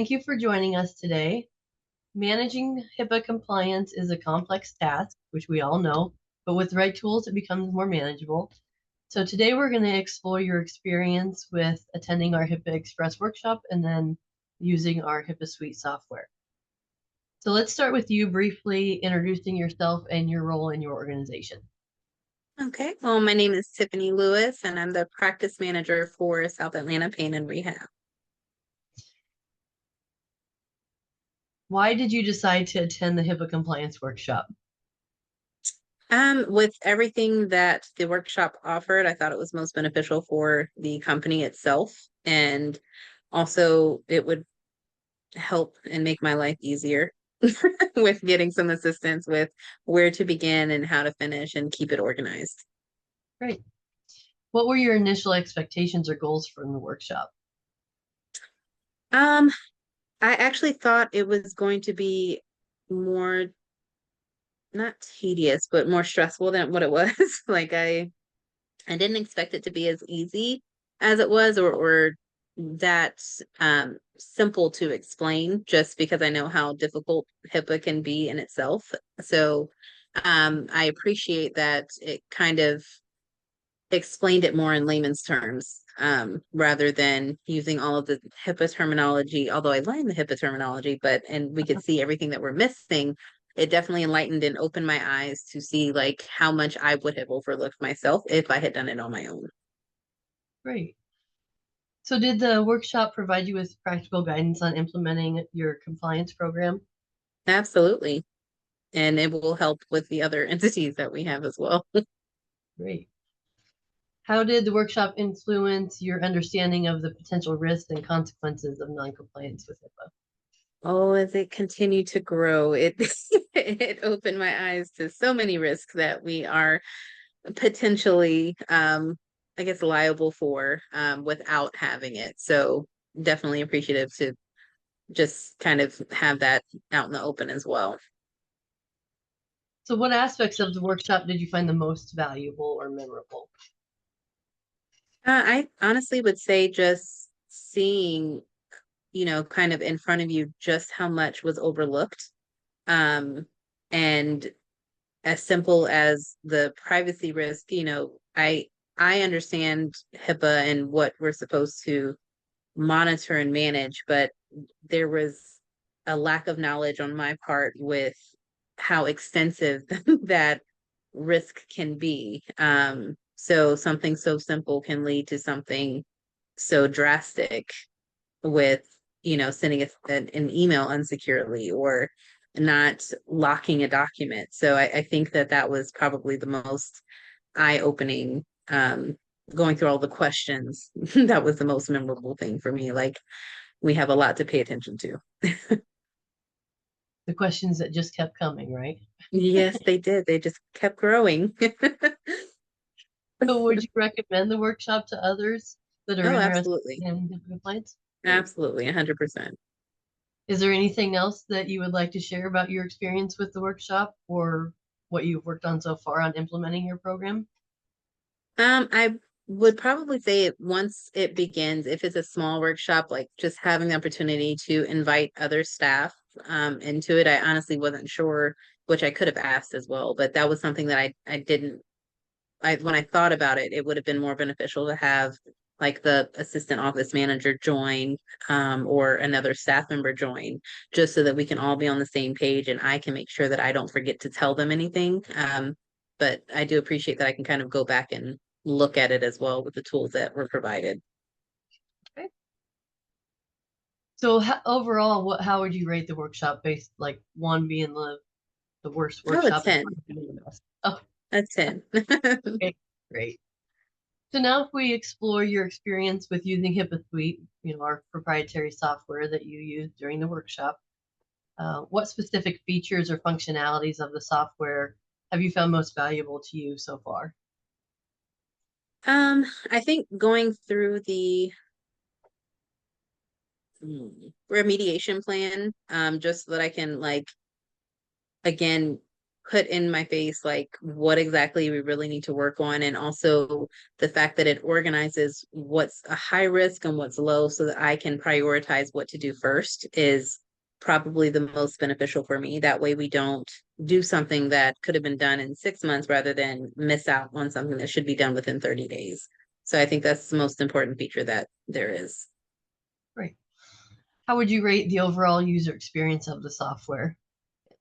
Thank you for joining us today. Managing HIPAA compliance is a complex task, which we all know, but with the right tools, it becomes more manageable. So today we're going to explore your experience with attending our HIPAA Express workshop and then using our HIPAA Suite software. So let's start with you briefly introducing yourself and your role in your organization. Okay, well, my name is Tiffany Lewis, and I'm the practice manager for South Atlanta Pain and Rehab. Why did you decide to attend the HIPAA compliance workshop? With everything that the workshop offered, I thought it was most beneficial for the company itself, and also it would help and make my life easier with getting some assistance with where to begin and how to finish and keep it organized. Great. What were your initial expectations or goals from the workshop? Um, I actually thought it was going to be more not tedious, but more stressful than what it was. Like I didn't expect it to be as easy as it was or that simple to explain just because I know how difficult HIPAA can be in itself. So I appreciate that it kind of explained it more in layman's terms rather than using all of the HIPAA terminology, although I learned the HIPAA terminology, but and we could see everything that we're missing. It definitely enlightened and opened my eyes to see like how much I would have overlooked myself if I had done it on my own. Great. So did the workshop provide you with practical guidance on implementing your compliance program? Absolutely. And it will help with the other entities that we have as well. Great. How did the workshop influence your understanding of the potential risks and consequences of noncompliance with HIPAA? Oh, as it continued to grow, it it opened my eyes to so many risks that we are potentially I guess liable for without having it. So definitely appreciative to just kind of have that out in the open as well. So what aspects of the workshop did you find the most valuable or memorable? I honestly would say just seeing, kind of in front of you just how much was overlooked. And as simple as the privacy risk, I understand HIPAA and what we're supposed to monitor and manage, but there was a lack of knowledge on my part with how extensive that risk can be. So something so simple can lead to something so drastic with, sending an email unsecurely or not locking a document. So I think that that was probably the most eye-opening going through all the questions. That was the most memorable thing for me. Like we have a lot to pay attention to. The questions that just kept coming, right? Yes, they did. They just kept growing. So would you recommend the workshop to others that are Oh, interested absolutely. in HIPAA compliance? Great. Absolutely, 100%. Is there anything else that you would like to share about your experience with the workshop or what you've worked on so far on implementing your program? I would probably say once it begins, if it's a small workshop, like just having the opportunity to invite other staff into it. I honestly wasn't sure, which I could have asked as well, but that was something that I didn't when I thought about it, it would have been more beneficial to have like the assistant office manager join or another staff member join, just so that we can all be on the same page and I can make sure that I don't forget to tell them anything. But I do appreciate that I can kind of go back and look at it as well with the tools that were provided. Okay. So overall, how would you rate the workshop based like one being the worst Oh, a workshop and 10. five being the best? Oh, A 10. okay, great. So now if we explore your experience with using HIPAA Suite, our proprietary software that you used during the workshop, what specific features or functionalities of the software have you found most valuable to you so far? I think going through the remediation plan, just so that I can like again put in my face like what exactly we really need to work on, and also the fact that it organizes what's a high risk and what's low so that I can prioritize what to do first is probably the most beneficial for me. That way we don't do something that could have been done in 6 months rather than miss out on something that should be done within 30 days. So I think that's the most important feature that there is. Great. How would you rate the overall user experience of the software,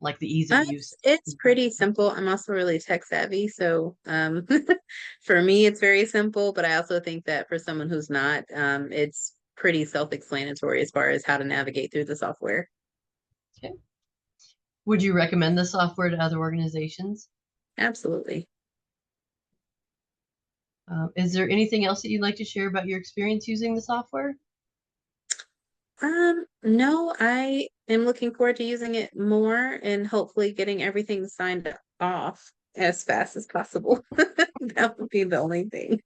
like the ease of use? It's pretty simple. I'm also really tech savvy, so for me, it's very simple. But I also think that for someone who's not, it's pretty self-explanatory as far as how to navigate through the software. Okay. Would you recommend the software to other organizations? Absolutely. Is there anything else that you'd like to share about your experience using the software? No, I am looking forward to using it more and hopefully getting everything signed off as fast as possible. That would be the only thing.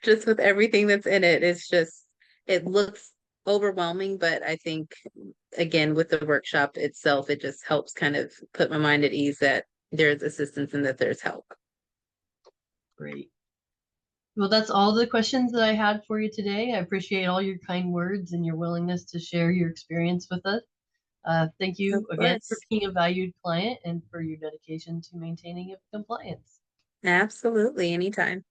Just with everything that's in it, it's just, it looks overwhelming, but I think, again, with the workshop itself, it just helps kind of put my mind at ease that there's assistance and that there's help. Great. Well, that's all the questions that I had for you today. I appreciate all your kind words and your willingness to share your experience with us. Thank Of you again for course. being a valued client and for your dedication to maintaining compliance. Absolutely. Anytime.